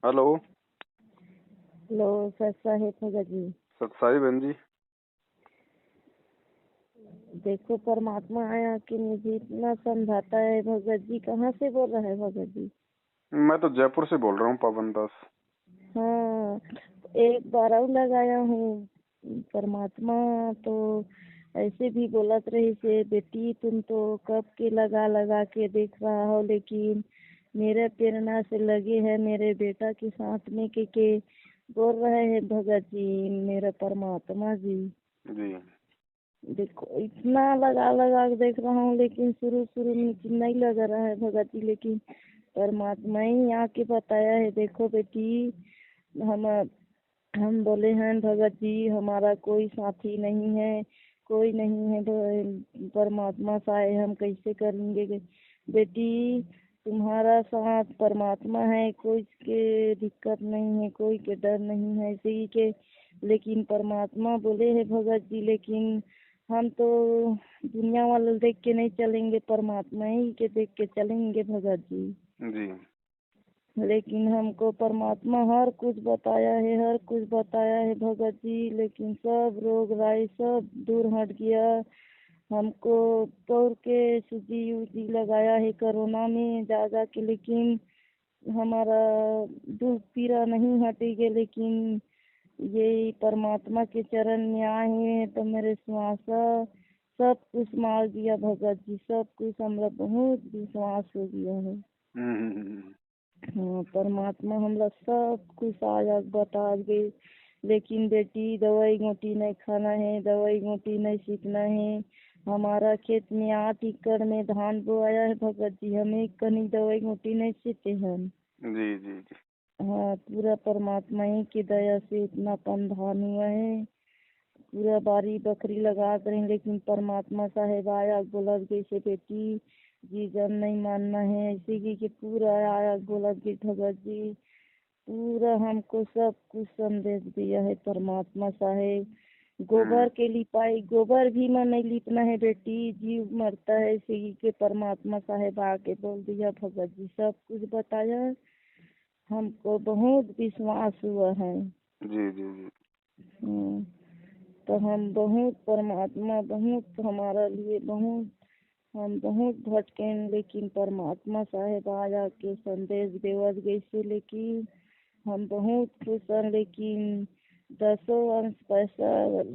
Hello. Hello कैसा है भगत जी। सत्साई बहन जी। देखो परमात्मा आया कि मुझे इतना समझाता है। भगत जी कहाँ से बोल रहा है भगत जी? मैं तो जयपुर से बोल रहा हूँ, पवन दास। हाँ, एक बार और लगाया हूँ। परमात्मा तो ऐसे भी बोलत रही से बेटी तुम तो कब के लगा लगा के देख रहा हो, लेकिन मेरे प्रेरणा से लगे है मेरे बेटा के साथ में के बोल रहे हैं भगत जी मेरा परमात्मा जी। जी देखो इतना लगा लगा के देख रहा हूँ, लेकिन शुरू शुरू में नहीं लग रहा है भगत जी, लेकिन परमात्मा ही आके बताया है। देखो बेटी, हम हम बोले हैं भगत जी हमारा कोई साथी नहीं है, कोई नहीं है। परमात्मा साए हम कैसे करेंगे बेटी? तुम्हारा साथ परमात्मा है, कोई के दिक्कत नहीं है, कोई के डर नहीं है ऐसे ही के। लेकिन परमात्मा बोले है भगत जी, लेकिन हम तो दुनिया वाले देख के नहीं चलेंगे, परमात्मा ही के देख के चलेंगे भगत जी। जी लेकिन हमको परमात्मा हर कुछ बताया है, हर कुछ बताया है भगत जी, लेकिन सब रोग राई सब दूर हट गया। हमको तोड़ के सूजी उजी लगाया है कोरोना में जा जा के, लेकिन हमारा दुख पीड़ा नहीं हटेगी। लेकिन यही परमात्मा के चरण में आए हैं तो मेरे श्वास सब कुछ मार दिया भगत जी, सब कुछ हमरा बहुत विश्वास हो गया है। हाँ, परमात्मा हमरा सब कुछ आया बता गए। लेकिन बेटी दवाई गोटी नहीं खाना है, दवाई गोटी नहीं सीखना है। हमारा खेत में 8 एकड़ में धान बोआया है भगत जी, हमें कहीं दवाई गोटी नहीं सीखे हम। जी जी जी। हाँ, पूरा परमात्मा ही की दया से इतना पन धान हुआ है। पूरा बारी बकरी लगा कर, लेकिन परमात्मा साहेब आया बोला जैसे बेटी जी जब नहीं मानना है ऐसे कि पूरा आया बोला कि भगत जी पूरा हमको सब कुछ संदेश दिया है परमात्मा साहेब। गोबर के लिपाई गोबर भी में नहीं लिपना है बेटी, जीव मरता है ऐसे ही के परमात्मा साहेब आके बोल दिया भगत जी, सब कुछ बताया। हमको बहुत विश्वास हुआ है। जी जी जी। हम्म, तो हम बहुत परमात्मा बहुत हमारा लिए बहुत हम बहुत भटके, लेकिन परमात्मा साहेब आया के संदेश देवत गई, लेकिन हम बहुत खुश हैं। लेकिन 10 अंश पैसा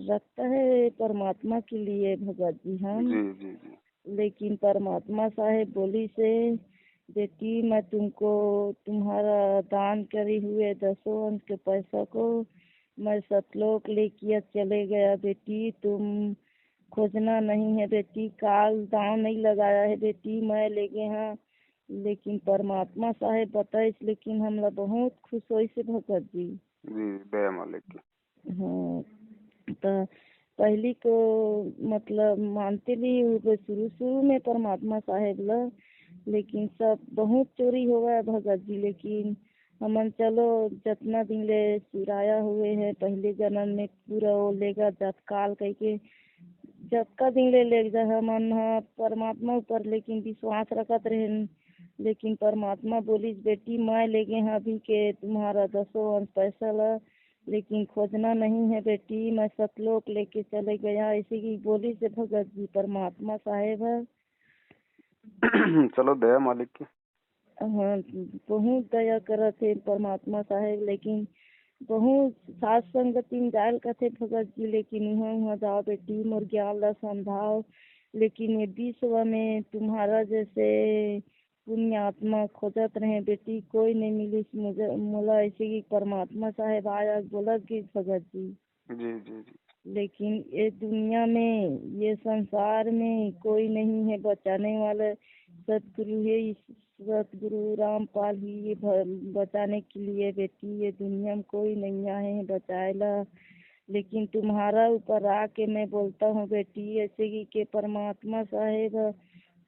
रखता है परमात्मा के लिए भगत जी हम। जी जी जी। लेकिन परमात्मा साहेब बोली से बेटी मैं तुमको तुम्हारा दान करे हुए 10 अंश के पैसा को मैं सतलोक लेके चले गया बेटी, तुम खोजना नहीं है बेटी, काल दाव नहीं लगाया है बेटी, मैं ले गए हाँ। लेकिन परमात्मा साहेब बताइस, लेकिन हम लोग बहुत खुश हो से भगत जी। जी दया मालिक की। हाँ, तो पहली को मतलब मानते भी हुए शुरू शुरू में परमात्मा साहेब ला, लेकिन सब बहुत चोरी हो गया भगत जी। लेकिन हमन चलो जितना दिन ले सिराया हुए हैं पहले जन्म में पूरा वो लेगा जतकाल कह के जब का दिन ले जा हमन हाँ परमात्मा ऊपर लेकिन विश्वास रखत रहे। लेकिन परमात्मा बोली बेटी मैं ले गए हाँ अभी के तुम्हारा 10 अंश पैसा ला, लेकिन खोजना नहीं है बेटी, मैं सतलोक लेके चले गया ऐसे की बोली से भगत जी परमात्मा साहेब है। चलो दया मालिक की। हाँ, बहुत दया करत थे परमात्मा साहेब, लेकिन बहुत सात संगति में जायल कथे भगत जी, लेकिन वहाँ वहाँ जाओ बेटी मोर ज्ञान ला समझाओ। लेकिन ये विश्व में तुम्हारा जैसे पुण्य आत्मा खोजत रहे बेटी, कोई नहीं मिली मुझे मोला ऐसे की परमात्मा साहेब आया बोलत की भगत जी। जी जी जी। लेकिन ये दुनिया में ये संसार में कोई नहीं है बचाने वाला, सतगुरु है सतगुरु रामपाल ही ये बचाने के लिए बेटी, ये दुनिया में कोई नहीं आए हैं बचाएला। लेकिन तुम्हारा ऊपर आके मैं बोलता हूँ बेटी ऐसे ही के परमात्मा साहेब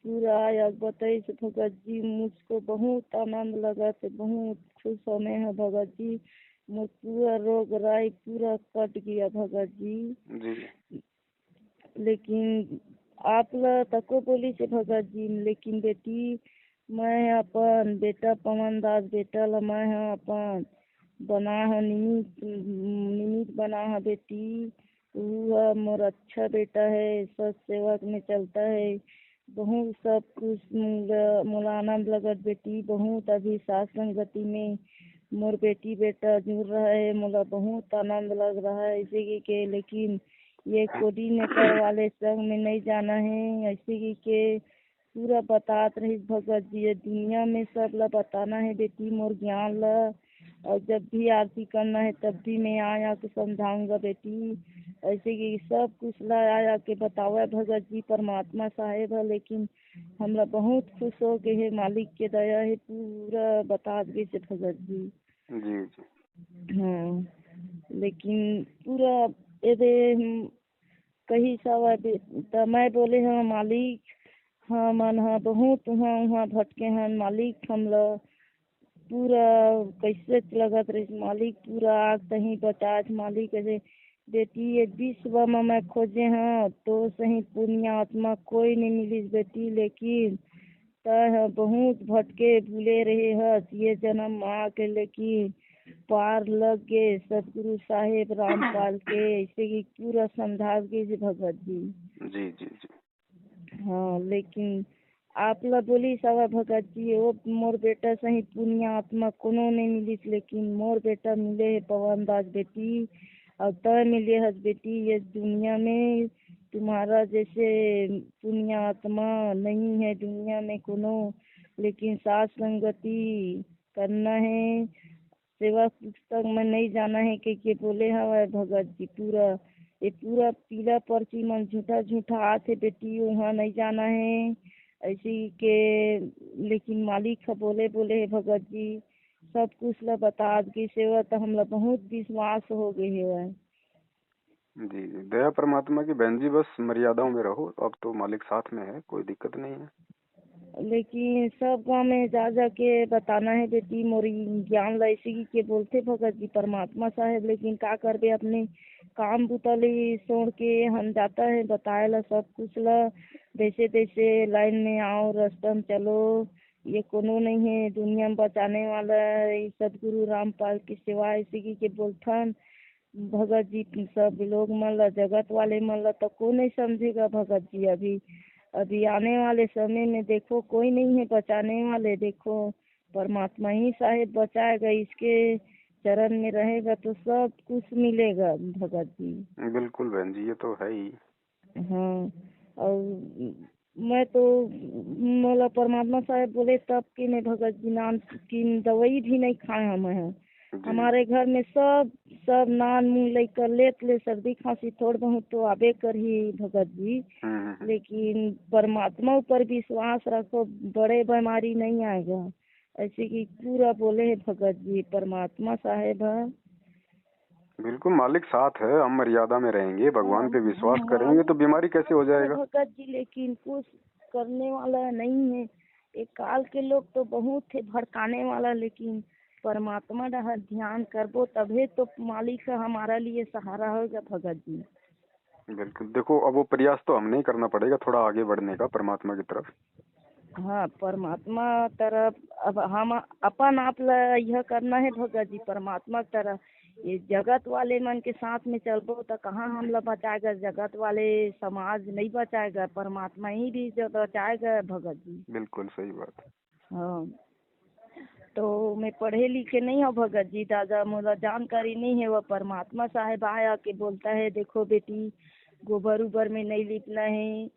पूरा आया बताई से भगत जी, मुझको बहुत आनंद लगा थे, बहुत खुश होने हैं भगत जी, मुझ पूरा रोग राई पूरा कट गया भगत जी। जी लेकिन आप ला तको बोली से भगत जी, लेकिन बेटी मैं अपन बेटा पवन दास बेटा ला मैं अपन बना है निमित निमित बना है बेटी। वह मोर अच्छा बेटा है, सच सेवक में चलता है। बहुत सब कुछ मोला आनंद लगत बेटी। बहुत अभी सास संगति में मोर बेटी बेटा जुड़ रहा है, मोला बहुत आनंद लग रहा है ऐसे की के। लेकिन ये कोऑर्डिनेटर वाले संग में नहीं जाना है ऐसे की के। पूरा बतात रही भगत जी, ये दुनिया में सब ला बताना है बेटी मोर ज्ञान ला। और जब भी आरती करना है तब भी मैं आया के समझाऊंगा बेटी। ऐसे कि सब कुछ ला आया के बतावा भगत जी परमात्मा साहेब है। लेकिन हमरा बहुत खुश हो के है, मालिक के दया है, पूरा बता दे से भगत जी। जी जी हाँ, लेकिन पूरा ये कही सब मैं बोले हाँ मालिक, हाँ मन हाँ बहुत वहाँ भटके हैं मालिक। हम लोग पूरा कैसे लगत रही मालिक, पूरा आग तही बचात मालिक। ऐसे बेटी ये विश्व में मैं खोजे हाँ तो सही पुण्य आत्मा कोई नहीं मिली बेटी। लेकिन तह बहुत भटके भूले रहे हस ये जन्म आ के। लेकिन पार लग गए सतगुरु साहेब रामपाल के ऐसे की पूरा समझा गए भगत जी। जी जी जी हाँ, लेकिन आप ला बोली सवा भगत जी वो मोर बेटा सही पुण्य आत्मा कोनो नहीं मिली। लेकिन मोर बेटा मिले है पवन दास बेटी। और तय मिले हस बेटी ये दुनिया में तुम्हारा जैसे पुण्य आत्मा नहीं है दुनिया में कोनो। लेकिन सास संगति करना है, सेवा पुस्तक में नहीं जाना है के बोले हवा भगत जी। पूरा ये पूरा पीला पर्ची मन झूठा झूठा आते बेटी वहाँ नहीं जाना है ऐसी के। लेकिन मालिक बोले बोले है भगत जी सब कुछ ला बता की सेवा तो हम ला बहुत विश्वास हो गए है। जी जी दया परमात्मा की बहन जी, बस मर्यादाओं में रहो। अब तो मालिक साथ में है, कोई दिक्कत नहीं है। लेकिन सब गाँव में जा जा के बताना है बेटी मोरी ज्ञान ला ऐसी के बोलते भगत जी परमात्मा साहेब। लेकिन का करबे अपने काम बुतली छोड़ के हम जाता है बताए ला सब कुछ ला। जैसे तैसे लाइन में आओ रास्ता में चलो, ये कोनो नहीं है दुनिया में बचाने वाला है सतगुरु रामपाल की सेवा ऐसी के बोलथन भगत जी। सब लोग मन ला जगत वाले मन ला तो को नहीं समझेगा भगत जी। अभी अभी आने वाले समय में देखो कोई नहीं है बचाने वाले। देखो परमात्मा ही साहेब बचाएगा, इसके चरण में रहेगा तो सब कुछ मिलेगा भगत जी। बिल्कुल बहन जी, ये तो है ही। हाँ, और मैं तो मोला परमात्मा साहेब बोले तब कि नहीं भगत जी नाम की दवाई भी नहीं खाए हम हैं। जी हमारे घर में सब सब नान मुँह लेकर लेत ले सर्दी खांसी थोड़ बहुत तो आबे कर ही भगत जी। हम्म। लेकिन परमात्मा ऊपर विश्वास रखो बड़े बीमारी नहीं आएगा ऐसे कि पूरा बोले है भगत जी परमात्मा साहेब है। बिल्कुल मालिक साथ है, हम मर्यादा में रहेंगे, भगवान पे विश्वास करेंगे तो मालिक बीमारी कैसे हो साथ है जाएगा। भगत जी, लेकिन कुछ करने वाला नहीं है। एक काल के लोग तो बहुत थे भड़काने वाला। लेकिन परमात्मा का ध्यान करबो तभी तो मालिक का हमारा लिए सहारा होगा भगत जी। बिल्कुल, देखो अब वो प्रयास तो हमने ही करना पड़ेगा थोड़ा आगे बढ़ने का परमात्मा की तरफ। हाँ, परमात्मा तरफ अब हम अपन आप ला यह करना है भगत जी परमात्मा की तरफ। ये जगत वाले मन के साथ में चलबो तो कहाँ हम ला बचाएगा, जगत वाले समाज नहीं बचाएगा, परमात्मा ही भी जो बचाएगा भगत जी। बिल्कुल सही बात। हाँ, तो मैं पढ़े लिखे नहीं हूँ भगत जी, दादा मुझे जानकारी नहीं है। वो परमात्मा साहेब आया के बोलता है देखो बेटी गोबर उबर में नहीं लिपना है,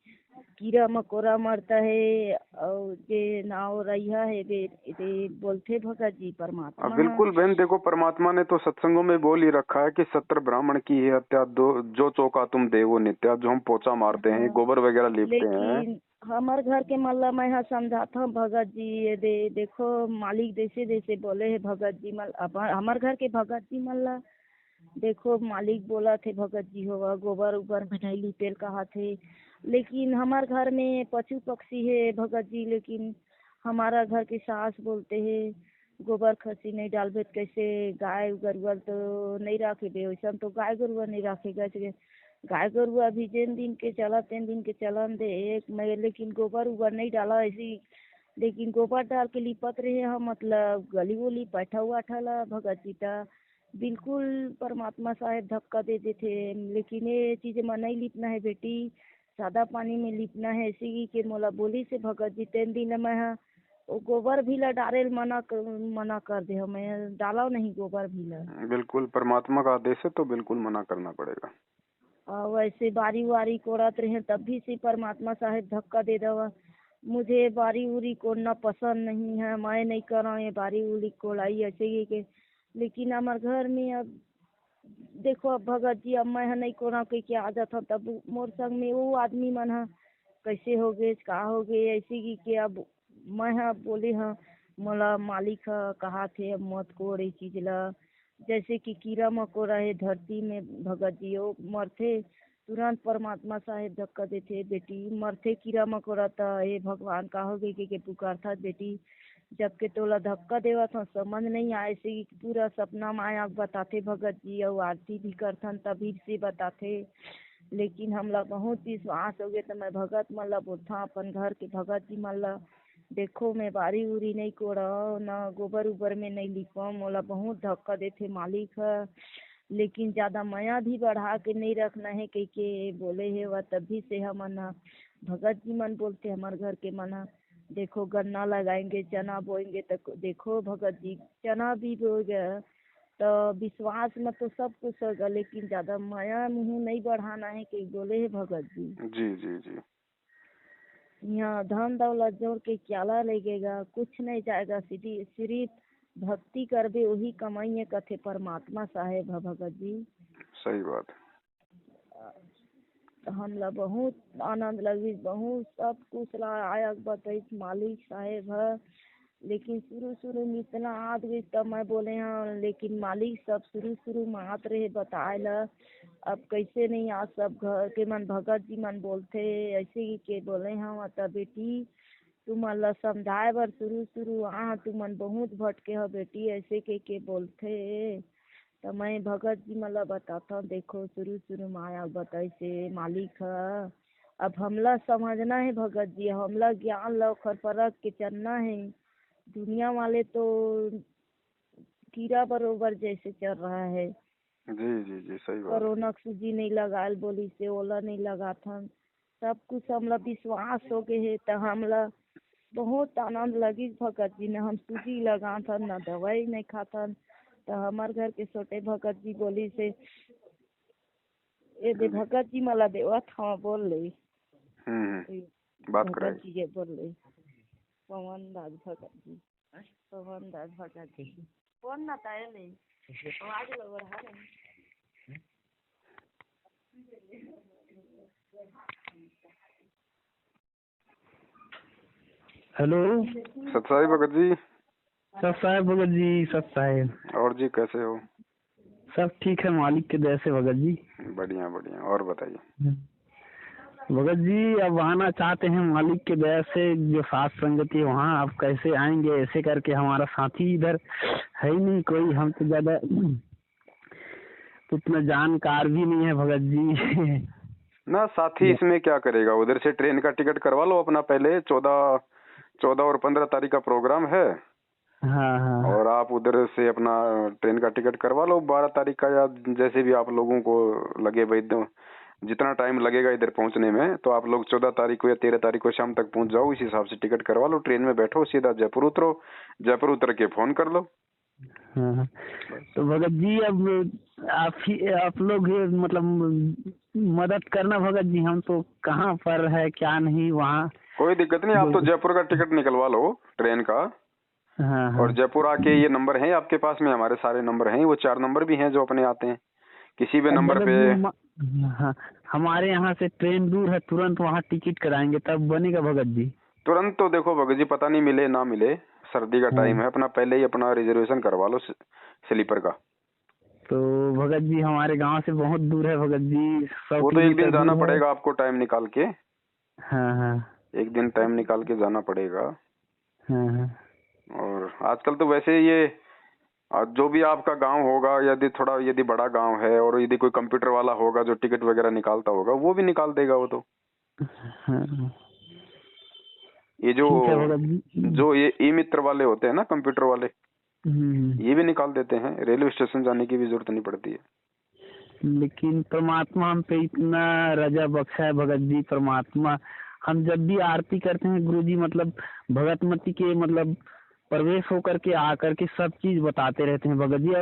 कीड़ा मकोड़ा मरता है और ये नाव रहा है बे बोलते भगत जी अब परमात्मा। हाँ, बिल्कुल बहन, देखो परमात्मा ने तो सत्संगों में बोल ही रखा है कि 70 ब्राह्मण की है हत्या, दो जो चौका तुम देवो नित्या। जो हम पोछा मारते हैं, हाँ, गोबर वगैरह लेपते हैं। लेकिन हमार घर के मल्ला मैं यहाँ समझाता हूँ भगत जी। ये देखो मालिक जैसे जैसे बोले है भगत जी हमार घर के भगत जी मल्ला देखो मालिक बोला थे भगत जी होगा गोबर उबर में नहीं लिपेल कहा थे। लेकिन हमार घर में पशु पक्षी है भगत जी। लेकिन हमारा घर के सास बोलते हैं गोबर खसी नहीं डालबे तो कैसे गाय गरुआ तो नहीं रखे बे, वैसा तो गाय गरुआ नहीं रखेगा। गाय गरुआ भी जिन दिन के चला तीन दिन के चलन दे एक मैं, लेकिन गोबर उबर नहीं डाला ऐसी लेकिन गोबर डाल के लिपत रहे हम, मतलब गली वली पैठा हुआ ठाला भगत जी ता बिल्कुल परमात्मा साहेब धक्का दे देते। लेकिन ये चीज़ में नहीं लिपना है बेटी, सादा पानी में लिपना है। इसी के मोला बोली से भगत जी तेन दिन मैं वो गोबर भी ला डाले मना कर दे, हमें डालो नहीं गोबर भी ला। बिल्कुल परमात्मा का आदेश है तो बिल्कुल मना करना पड़ेगा। और वैसे बारी वारी कोड़त रहे तब भी से परमात्मा साहेब धक्का दे दवा। मुझे बारी उरी कोड़ना पसंद नहीं है, मैं नहीं कर रहा ये बारी उरी कोड़ाई ऐसे ही के। लेकिन हमारे घर में अब देखो अब भगत जी, अब मैं नहीं कोड़ा के क्या आदत है, तब मोर संग में वो आदमी मन है कैसे हो गए का हो गए ऐसे ही कि अब मैं हाँ बोले हाँ मोला मालिक कहा थे अब मत कोड़ ये चीज ला। जैसे कि कीड़ा मकोड़ा है धरती में भगत जी वो मरथे तुरंत परमात्मा साहेब धक्का देते बेटी, मरथे कीड़ा मकोड़ा तो हे भगवान का हो गई के पुकार था बेटी। जबकि तोला धक्का देवा था समझ नहीं आए से पूरा सपना माया बताते भगत जी और आरती भी करथन तभी से बताते। लेकिन हमला बहुत विश्वास हो गया तो मैं भगत मन ला बोलता अपन घर के भगत जी मन ला देखो मैं बारी उरी नहीं कोड़ा ना गोबर उबर में नहीं लिपा, मोला बहुत धक्का देते मालिक है। लेकिन ज्यादा माया भी बढ़ा के नहीं रखना है कह के बोले है वह तभी से हम भगत जी मन बोलते हमारे घर के मना देखो गन्ना लगाएंगे चना बोएंगे तो देखो भगत जी चना भी बो गया। तो विश्वास में तो सब कुछ होगा, लेकिन ज्यादा माया मुँह नहीं बढ़ाना है कि बोले है भगत जी। जी जी जी। यहाँ धन दौलत जोड़ के क्या लगेगा, कुछ नहीं जाएगा, सिर्फ भक्ति करबे वही कमाइए कथे परमात्मा साहेब है भगत जी। सही बात है। हमला बहुत आनंद लगी, बहुत सब कुछ ला आया बताई मालिक साहेब है। लेकिन शुरू में इतना आद गई तब मैं बोले हाँ, लेकिन मालिक सब शुरू में आत रहे बताए ला। अब कैसे नहीं आज सब घर के मन भगत जी मन बोलते ऐसे ही के बोले हाँ तब बेटी तुम ला समझाए बर शुरू तुम मन बहुत भटके हो बेटी ऐसे के बोलते। तो मैं भगत जी मला बताता हूँ देखो शुरू में आया बताई से मालिक है। अब हमला समझना है भगत जी, हमला ज्ञान ला परख के चलना है। दुनिया वाले तो कीड़ा बरोबर जैसे चल रहा है। जी जी जी सही बात। कोरोना सूजी नहीं लगाल बोली से ओला नहीं लगा था, सब कुछ हमला विश्वास हो गए है तो हमला बहुत आनंद लगी भगत जी ने हम सूजी लगा था ना दवाई नहीं खाता। तो हमारे घर के छोटे भगत जी बोली से ये दे भगत जी मला देवा था बोल ले बात भगत करें। जी ये बोल ले पवन दास भगत जी, पवन दास भगत जी कौन ना ताए ले आवाज लो बढ़ा रहे। हेलो सत्साई भगत जी। सब साहेब भगत जी, सब साहेब और जी कैसे हो? सब ठीक है मालिक के दया से भगत जी। बढ़िया बढ़िया। और बताइए भगत जी अब आना चाहते हैं मालिक के दया से, जो साथ संगति है वहाँ आप कैसे आएंगे? ऐसे करके हमारा साथी इधर है ही नहीं कोई, हम तो ज्यादा उतना जानकार भी नहीं है भगत जी। ना साथी इसमें क्या करेगा, उधर से ट्रेन का टिकट करवा लो अपना पहले। 14 और 15 तारीख का प्रोग्राम है। हाँ हाँ और आप उधर से अपना ट्रेन का टिकट करवा लो 12 तारीख का, या जैसे भी आप लोगों को लगे भाई जितना टाइम लगेगा इधर पहुंचने में, तो आप लोग 14 तारीख को या 13 तारीख को शाम तक पहुंच जाओ। इस हिसाब से टिकट करवा लो, ट्रेन में बैठो सीधा जयपुर उतरो, जयपुर उतर के फोन कर लो। हाँ। तो भगत जी अब आप लोग ये मतलब मदद करना भगत जी, हम तो कहाँ पर है क्या नहीं वहाँ। कोई दिक्कत नहीं, आप तो जयपुर का टिकट निकलवा लो ट्रेन का। हाँ और हाँ जयपुर आके ये नंबर है आपके पास में, हमारे सारे नंबर हैं, वो 4 नंबर भी हैं जो अपने आते हैं किसी भी नंबर भगत पे। जी हाँ, हमारे यहाँ से ट्रेन दूर है, तुरंत वहाँ टिकट कराएंगे तब बनेगा भगत जी? तुरंत तो देखो भगत जी पता नहीं मिले ना मिले, सर्दी का टाइम है, अपना पहले ही अपना रिजर्वेशन करवा लो स्लीपर का। तो भगत जी हमारे गांव से बहुत दूर है भगत जी, 100 वो तो एक दिन किलोमीटर जाना दूर है। पड़ेगा आपको टाइम निकाल के। हाँ हाँ एक दिन टाइम निकाल के जाना पड़ेगा। हाँ हाँ और आजकल तो वैसे ये जो भी आपका गांव होगा, यदि बड़ा गांव है और यदि कोई कंप्यूटर वाला होगा जो टिकट वगैरह निकालता होगा, वो भी निकाल देगा वो तो। हाँ। ये जो ठीक है भगत जी। जो ये ई मित्र वाले होते हैं ना, कंप्यूटर वाले, हम्म। ये भी निकाल देते हैं। रेलवे स्टेशन जाने की भी जरूरत नहीं पड़ती है। लेकिन परमात्मा हम पे इतना रजा बख्शा है भगत जी, परमात्मा। हम जब भी आरती करते हैं गुरुजी मतलब भगतमती के मतलब प्रवेश होकर के आकर के सब चीज बताते रहते हैं भगत जी।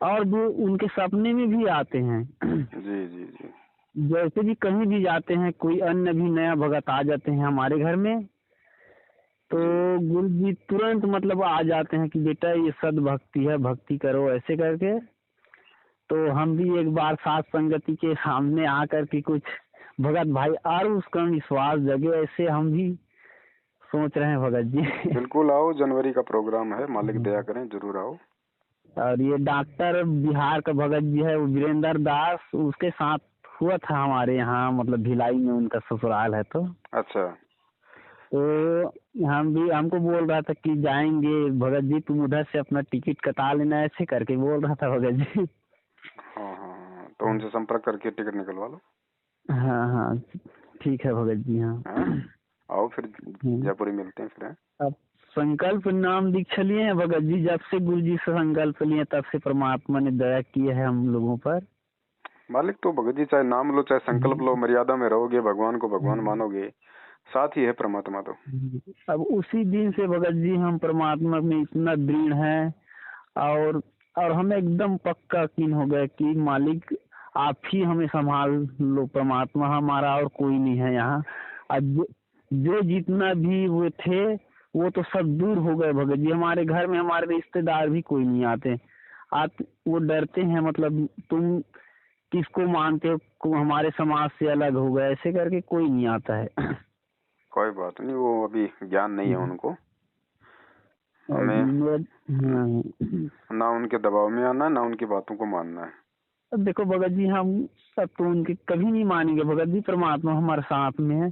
और वो उनके सपने में भी आते हैं। जी जी जी। जैसे भी कहीं भी जाते हैं, कोई अन्य भी नया भगत आ जाते हैं हमारे घर में, तो गुरु जी तुरंत मतलब आ जाते हैं कि बेटा ये सद भक्ति है, भक्ति करो, ऐसे करके। तो हम भी एक बार साथ संगति के सामने आकर के कुछ भगत भाई और उसका विश्वास जगे, ऐसे हम भी सोच रहे हैं भगत जी। बिल्कुल आओ, जनवरी का प्रोग्राम है, मालिक दया करें, जरूर आओ। और ये डॉक्टर बिहार का भगत जी है, वो वीरेंद्र दास, उसके साथ हुआ था हमारे यहाँ, मतलब भिलाई में उनका ससुराल है। तो अच्छा। तो हम भी, हमको बोल रहा था कि जाएंगे भगत जी, तुम उधर से अपना टिकट कटा लेना, ऐसे करके बोल रहा था भगत जी। हाँ हाँ हाँ, तो उनसे संपर्क करके टिकट निकलवा लो। हाँ हाँ ठीक है भगत जी। हाँ हाँ? आओ फिर जयपुर ही मिलते हैं फिर। हैं? अब संकल्प नाम दीक्षा लिए हैं भगत जी, जब से गुरु जी से संकल्प लिए तब से परमात्मा ने दया की है हम लोगों पर। मालिक तो भगत जी चाहे नाम लो चाहे संकल्प लो, मर्यादा में रहोगे, भगवान को भगवान मानोगे, साथ ही है परमात्मा। तो अब उसी दिन से भगत जी हम परमात्मा में इतना दृढ़ हैं, और हमें एकदम पक्का यकीन हो गया कि मालिक आप ही हमें संभाल लो, परमात्मा हमारा और कोई नहीं है यहाँ। अब जो जितना भी वो थे वो तो सब दूर हो गए भगत जी। हमारे घर में हमारे रिश्तेदार भी कोई नहीं आते। आप वो डरते हैं, मतलब तुम किसको मानते हो, हमारे समाज से अलग हो गए, ऐसे करके कोई नहीं आता है। कोई बात नहीं, वो अभी ज्ञान नहीं है उनको। हमें ना उनके दबाव में आना, ना उनकी बातों को मानना है। अब देखो भगत जी, हम सब तो उनके कभी नहीं मानेंगे भगत जी, परमात्मा हमारे साथ में है।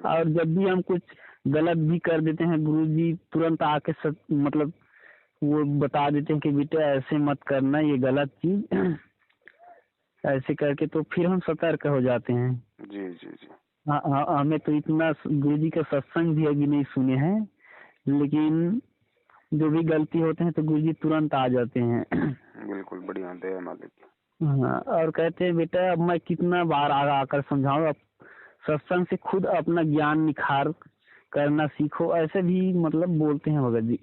और जब भी हम कुछ गलत भी कर देते हैं, गुरु जी तुरंत आके मतलब वो बता देते हैं कि बेटा ऐसे मत करना, ये गलत चीज, ऐसे करके तो फिर हम सतर्क हो जाते हैं। जी जी जी। हमें तो इतना गुरु जी का सत्संग भी अभी नहीं सुने हैं, लेकिन जो भी गलती होते हैं तो गुरु जी तुरंत आ जाते हैं। बिल्कुल बढ़िया, दया मालिक। हाँ, और कहते हैं बेटा अब मैं कितना बार आकर समझाऊं, अब सत्संग से खुद अपना ज्ञान निखार करना सीखो, ऐसे भी मतलब बोलते हैं भगत जी।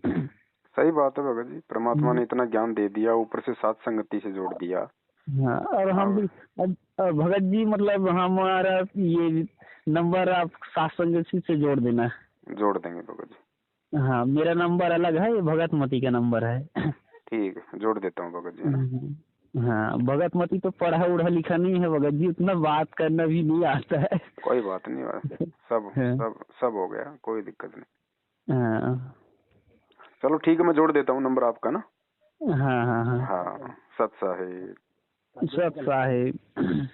सही बात है भगत जी, परमात्मा ने इतना ज्ञान दे दिया, ऊपर से साथ संगति से जोड़ दिया। हाँ, और हम भी भगत जी मतलब हमारा ये नंबर आप साथ संगति से जोड़ देना। जोड़ देंगे भगत जी। हाँ, मेरा नंबर अलग है, ये भगतमती का नंबर है। ठीक है, जोड़ देता हूँ भगत जी। हाँ, भगतमती तो पढ़ा उढ़ा लिखा नहीं है भगत जी, उतना बात करना भी नहीं आता है। कोई बात नहीं, सब सब हो गया, कोई दिक्कत नहीं। हाँ चलो ठीक है, मैं जोड़ देता हूँ नंबर आपका ना। हाँ हाँ हाँ हाँ, सत साहिब। सत साहिब।